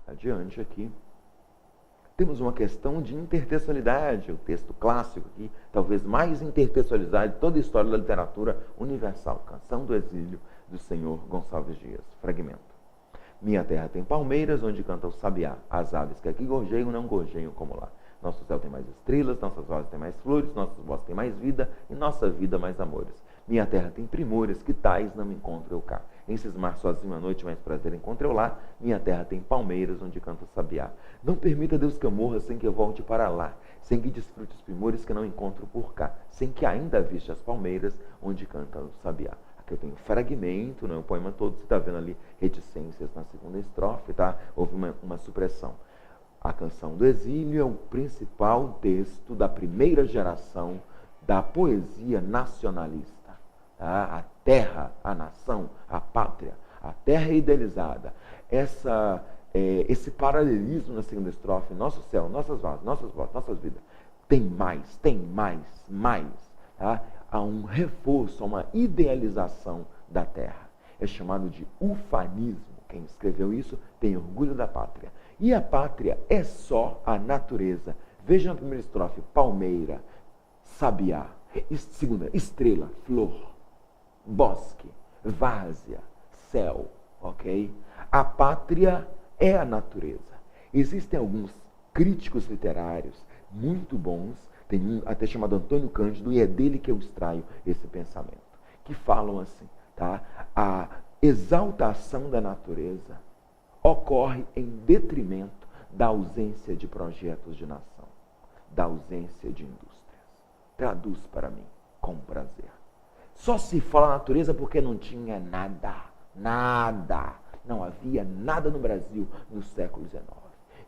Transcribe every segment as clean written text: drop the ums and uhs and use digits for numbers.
adiante aqui, temos uma questão de intertextualidade, o texto clássico aqui, talvez mais intertextualizado de toda a história da literatura universal, Canção do Exílio, do senhor Gonçalves Dias, fragmento. Minha terra tem palmeiras, onde canta o sabiá, as aves que aqui gorjeiam, não gorjeiam como lá. Nosso céu tem mais estrelas, nossas vozes têm mais flores, nossas vozes têm mais vida, e nossa vida mais amores. Minha terra tem primores, que tais não me encontro eu cá. Em cismar sozinho à noite, mais prazer encontro eu lá. Minha terra tem palmeiras, onde canta o sabiá. Não permita, Deus, que eu morra sem que eu volte para lá, sem que desfrute os primores que não encontro por cá, sem que ainda viste as palmeiras, onde canta o sabiá. Aqui eu tenho um fragmento, não é o poema todo, você está vendo ali reticências na segunda estrofe, tá? Houve uma supressão. A Canção do Exílio é o principal texto da primeira geração da poesia nacionalista. Tá? A terra, a nação, a pátria, a terra idealizada. Esse paralelismo na segunda estrofe, nosso céu, nossas vozes, nossas vidas, tem mais. Tá? Há um reforço, há uma idealização da terra. É chamado de ufanismo. Quem escreveu isso tem orgulho da pátria. E a pátria é só a natureza. Veja na primeira estrofe, palmeira, sabiá. Segunda, estrela, flor, bosque, várzea, céu, ok? A pátria é a natureza. Existem alguns críticos literários muito bons, tem um até chamado Antônio Cândido, e é dele que eu extraio esse pensamento, que falam assim, tá? A exaltação da natureza ocorre em detrimento da ausência de projetos de nação, da ausência de indústrias. Traduz para mim, com prazer. Só se fala natureza porque não tinha nada. Não havia nada no Brasil no século XIX.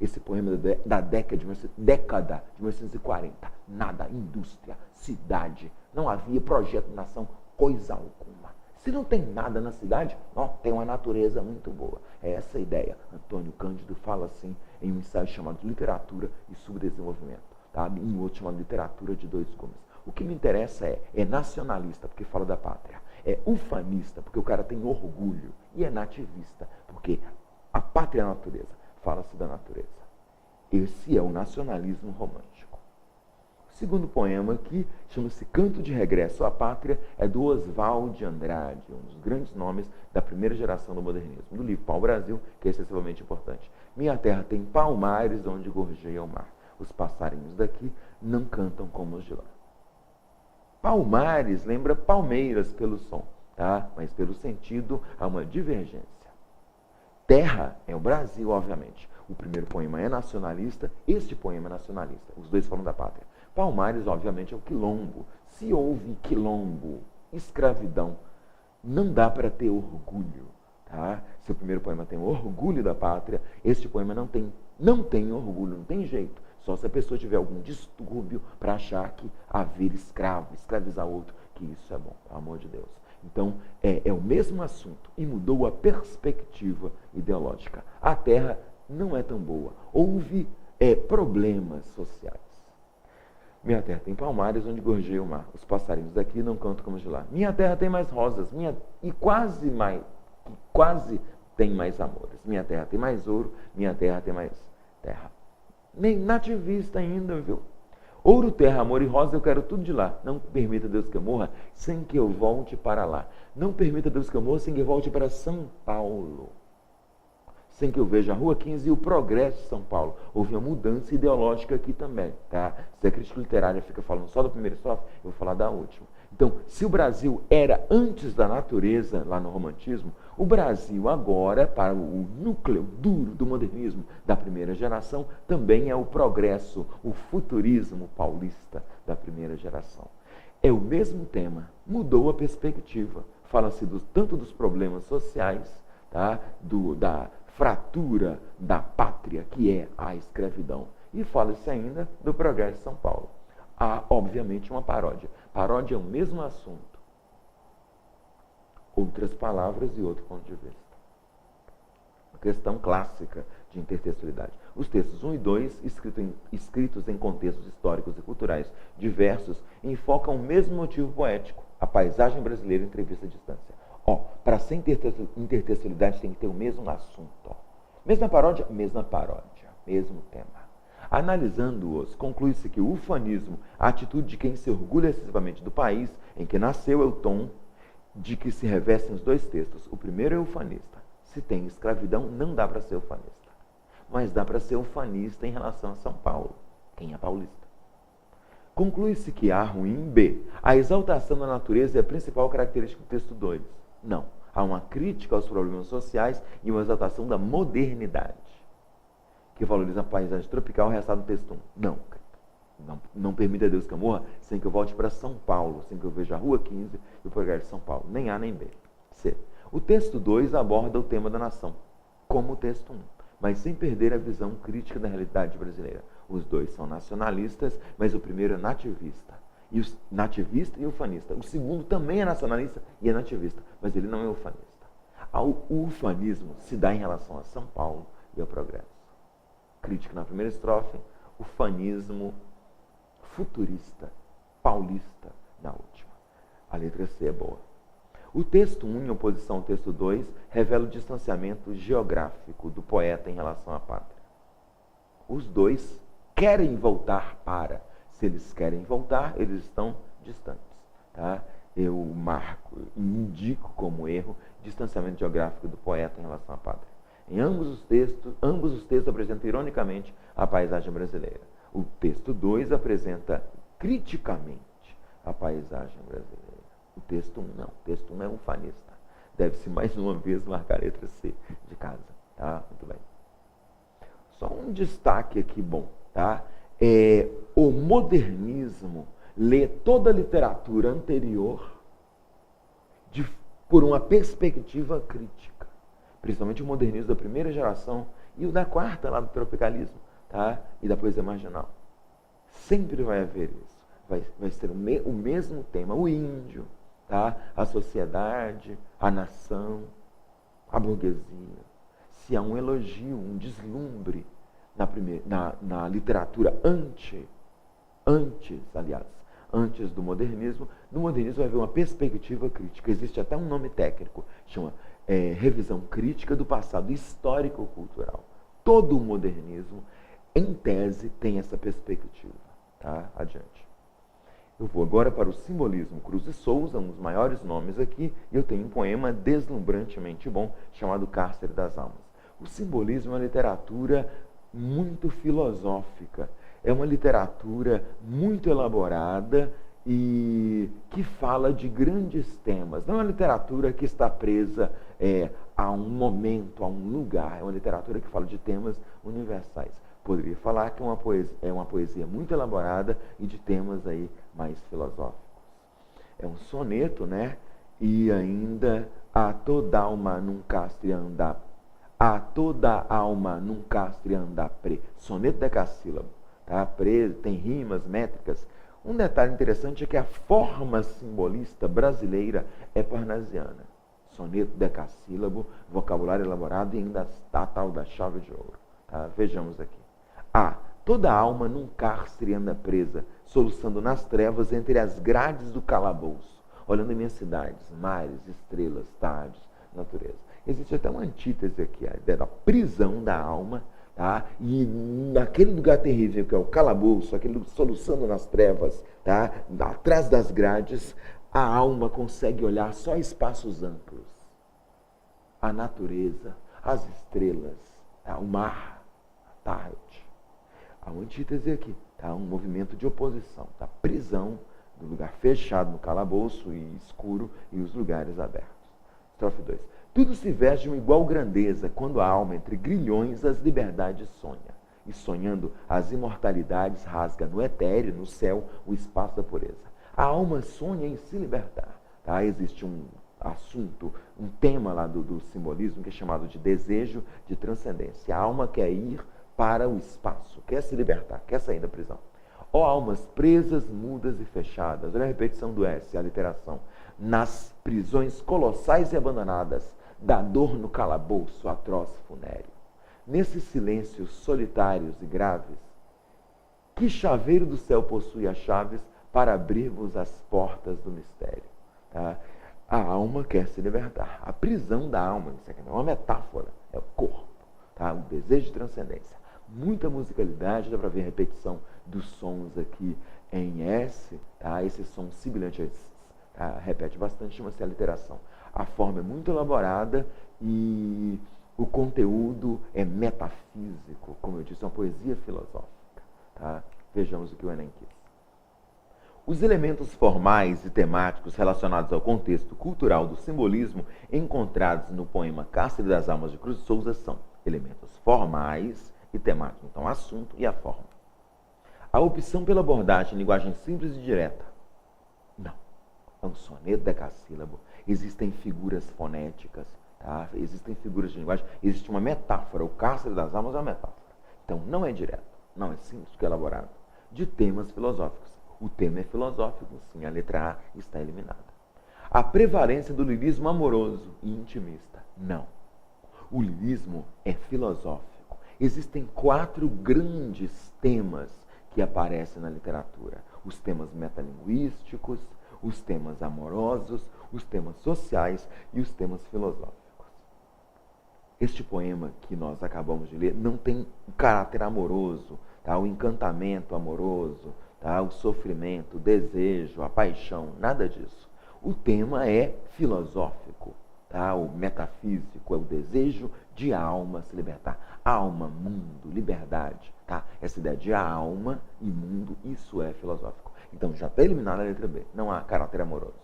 Esse poema da década de 1940. Nada, indústria, cidade. Não havia projeto de nação, coisa alguma. Se não tem nada na cidade, não, tem uma natureza muito boa. É essa a ideia. Antônio Cândido fala assim em um ensaio chamado Literatura e Subdesenvolvimento. Tá? Em um outro chamado Literatura de Dois Gumes. O que me interessa é nacionalista, porque fala da pátria. É ufanista, porque o cara tem orgulho. E é nativista, porque a pátria é a natureza. Fala-se da natureza. Esse é o nacionalismo romântico. O segundo poema aqui chama-se Canto de Regresso à Pátria, é do Oswald de Andrade, um dos grandes nomes da primeira geração do modernismo, do livro Pau Brasil, que é excessivamente importante. Minha terra tem palmares onde gorjeia o mar. Os passarinhos daqui não cantam como os de lá. Palmares lembra palmeiras pelo som, tá? Mas pelo sentido há uma divergência. Terra é o Brasil, obviamente. O primeiro poema é nacionalista, este poema é nacionalista. Os dois falam da pátria. Palmares, obviamente, é o quilombo. Se houve quilombo, escravidão, não dá para ter orgulho. Tá? Se o primeiro poema tem orgulho da pátria, este poema não tem orgulho, não tem jeito. Só se a pessoa tiver algum distúrbio para achar que haver escravo, escravizar outro, que isso é bom, pelo amor de Deus. Então, é o mesmo assunto e mudou a perspectiva ideológica. A terra não é tão boa. Houve problemas sociais. Minha terra tem palmares onde gorjeia o mar. Os passarinhos daqui não cantam como os de lá. Minha terra tem mais rosas e quase tem mais amores. Minha terra tem mais ouro, minha terra tem mais terra. Nem nativista ainda, viu? Ouro, terra, amor e rosa, eu quero tudo de lá. Não permita, Deus, que eu morra sem que eu volte para lá. Não permita, Deus, que eu morra sem que eu volte para São Paulo. Sem que eu veja a Rua 15 e o progresso de São Paulo. Houve uma mudança ideológica aqui também, tá? Se a crítica literária fica falando só da primeira estrofe, eu vou falar da última. Então, se o Brasil era antes da natureza, lá no romantismo, o Brasil agora, para o núcleo duro do modernismo da primeira geração, também é o progresso, o futurismo paulista da primeira geração. É o mesmo tema, mudou a perspectiva. Fala-se tanto dos problemas sociais, tá? Da fratura da pátria, que é a escravidão. E fala-se ainda do progresso de São Paulo. Há, obviamente, uma paródia. Paródia é o mesmo assunto. Outras palavras e outro ponto de vista. Uma questão clássica de intertextualidade. Os textos 1 e 2, escritos em contextos históricos e culturais diversos, enfocam o mesmo motivo poético, a paisagem brasileira em entrevista à distância. Para ser intertextualidade tem que ter o mesmo assunto. Mesma paródia? Mesma paródia, mesmo tema. Analisando-os, conclui-se que o ufanismo, a atitude de quem se orgulha excessivamente do país em que nasceu, é o tom de que se revestem os dois textos. O primeiro é ufanista. Se tem escravidão, não dá para ser ufanista. Mas dá para ser ufanista em relação a São Paulo. Quem é paulista? Conclui-se que A ruim, B. A exaltação da natureza é a principal característica do texto 2. Não. Há uma crítica aos problemas sociais e uma exaltação da modernidade, que valoriza a paisagem tropical, restado no texto 1. Não permita Deus que eu morra sem que eu volte para São Paulo, sem que eu veja a Rua 15 e o progresso de São Paulo. Nem A nem B. C. O texto 2 aborda o tema da nação, como o texto 1, mas sem perder a visão crítica da realidade brasileira. Os dois são nacionalistas, mas o primeiro é nativista. E o nativista e ufanista. O segundo também é nacionalista e é nativista, mas ele não é ufanista. O ufanismo se dá em relação a São Paulo e ao progresso. Crítica na primeira estrofe, ufanismo futurista, paulista na última. A letra C é boa. O texto 1, em oposição ao texto 2, revela o distanciamento geográfico do poeta em relação à pátria. Os dois querem voltar para. Se eles querem voltar, eles estão distantes. Tá? Eu indico como erro, distanciamento geográfico do poeta em relação à pátria. Em ambos os textos apresentam ironicamente a paisagem brasileira. O texto 2 apresenta criticamente a paisagem brasileira. O texto 1 não. O texto 1 é ufanista. Deve-se mais uma vez marcar a letra C de casa. Tá? Muito bem. Só um destaque aqui bom. Tá? O modernismo lê toda a literatura anterior por uma perspectiva crítica. Principalmente o modernismo da primeira geração e o da quarta, lá do tropicalismo, tá? E da poesia marginal. Sempre vai haver isso. Vai ser o mesmo tema, o índio, tá? A sociedade, a nação, a burguesia. Se há um elogio, um deslumbre na literatura antes do modernismo, no modernismo vai haver uma perspectiva crítica. Existe até um nome técnico, chama revisão crítica do passado histórico-cultural. Todo o modernismo, em tese, tem essa perspectiva. Tá? Adiante. Eu vou agora para o simbolismo. Cruz e Souza, um dos maiores nomes aqui, e eu tenho um poema deslumbrantemente bom, chamado Cárcere das Almas. O simbolismo é uma literatura muito filosófica, é uma literatura muito elaborada e que fala de grandes temas. Não é uma literatura que está presa a um momento, a um lugar. É uma literatura que fala de temas universais. Poderia falar que é uma poesia muito elaborada e de temas aí mais filosóficos. É um soneto, né? E ainda a toda alma num castre anda, pre. Soneto decassílabo. Tá? Tem rimas, métricas. Um detalhe interessante é que a forma simbolista brasileira é parnasiana. Soneto decassílabo, vocabulário elaborado e ainda a tal da chave de ouro. Tá? Vejamos aqui. Toda alma num cárcere anda presa, soluçando nas trevas entre as grades do calabouço, olhando imensidades, mares, estrelas, tardes, natureza. Existe até uma antítese aqui, a ideia da prisão da alma, tá? E naquele lugar terrível que é o calabouço, aquele soluçando nas trevas, tá? Atrás das grades, a alma consegue olhar só espaços amplos. A natureza, as estrelas, tá? O mar, a tarde. Há uma antítese aqui, tá? Um movimento de oposição, tá? Prisão do lugar fechado no calabouço e escuro e os lugares abertos. Estrofe 2. Tudo se veste de uma igual grandeza quando a alma entre grilhões as liberdades sonha. E sonhando as imortalidades rasga no etéreo, no céu, o espaço da pureza. A alma sonha em se libertar. Tá? Existe um assunto, um tema lá do simbolismo que é chamado de desejo de transcendência. A alma quer ir para o espaço, quer se libertar, quer sair da prisão. Ó almas presas, mudas e fechadas. Olha a repetição do S, a literação. Nas prisões colossais e abandonadas, da dor no calabouço atroz funéreo. Nesses silêncios solitários e graves, que chaveiro do céu possui as chaves para abrir-vos as portas do mistério? Tá? A alma quer se libertar. A prisão da alma, isso aqui não é uma metáfora, é o corpo. tá? O desejo de transcendência. Muita musicalidade, dá para ver a repetição dos sons aqui em S, tá? Esse som sibilante, tá? Repete bastante, chama-se aliteração. A forma é muito elaborada e o conteúdo é metafísico, como eu disse, é uma poesia filosófica, tá? Vejamos o que o Enem quis. Os elementos formais e temáticos relacionados ao contexto cultural do simbolismo encontrados no poema Cárcere das Almas de Cruz de Souza são elementos formais e temáticos, então assunto e a forma. A opção pela abordagem em linguagem simples e direta, não. É um soneto decassílabo, existem figuras fonéticas, tá? Existem figuras de linguagem, existe uma metáfora, o Cárcere das Almas é uma metáfora. Então não é direto, não é simples que é elaborado, de temas filosóficos. O tema é filosófico, sim, a letra A está eliminada. A prevalência do lirismo amoroso e intimista, não. O lirismo é filosófico. Existem 4 grandes temas que aparecem na literatura. Os temas metalinguísticos, os temas amorosos, os temas sociais e os temas filosóficos. Este poema que nós acabamos de ler não tem o caráter amoroso, tá? O encantamento amoroso, tá? O sofrimento, o desejo, a paixão, nada disso. O tema é filosófico, tá? O metafísico, é o desejo de alma se libertar. Alma, mundo, liberdade, tá? Essa ideia de alma e mundo, isso é filosófico. Então já está eliminada a letra B, não há caráter amoroso.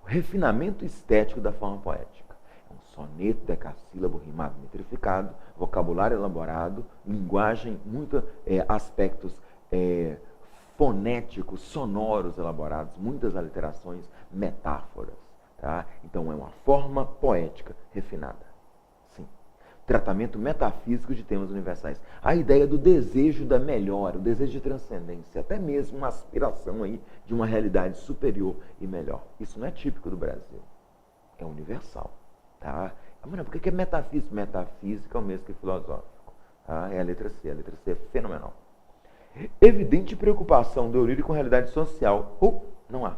O refinamento estético da forma poética. É um soneto decassílabo, rimado, metrificado, vocabulário elaborado, linguagem, muitos aspectos fonéticos, sonoros elaborados, muitas aliterações, metáforas. Tá? Então é uma forma poética refinada. Sim. Tratamento metafísico de temas universais. A ideia do desejo da melhora, o desejo de transcendência, até mesmo uma aspiração aí de uma realidade superior e melhor. Isso não é típico do Brasil. É universal. Tá? Mas por que é metafísico? Metafísica é o mesmo que filosófico. Tá? É a letra C. A letra C é fenomenal. Evidente preocupação do Eurírio com a realidade social. Não há.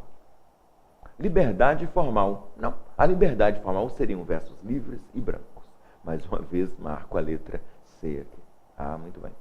Liberdade formal. Não. A liberdade formal seriam versos livres e brancos. Mais uma vez, marco a letra C aqui. Muito bem.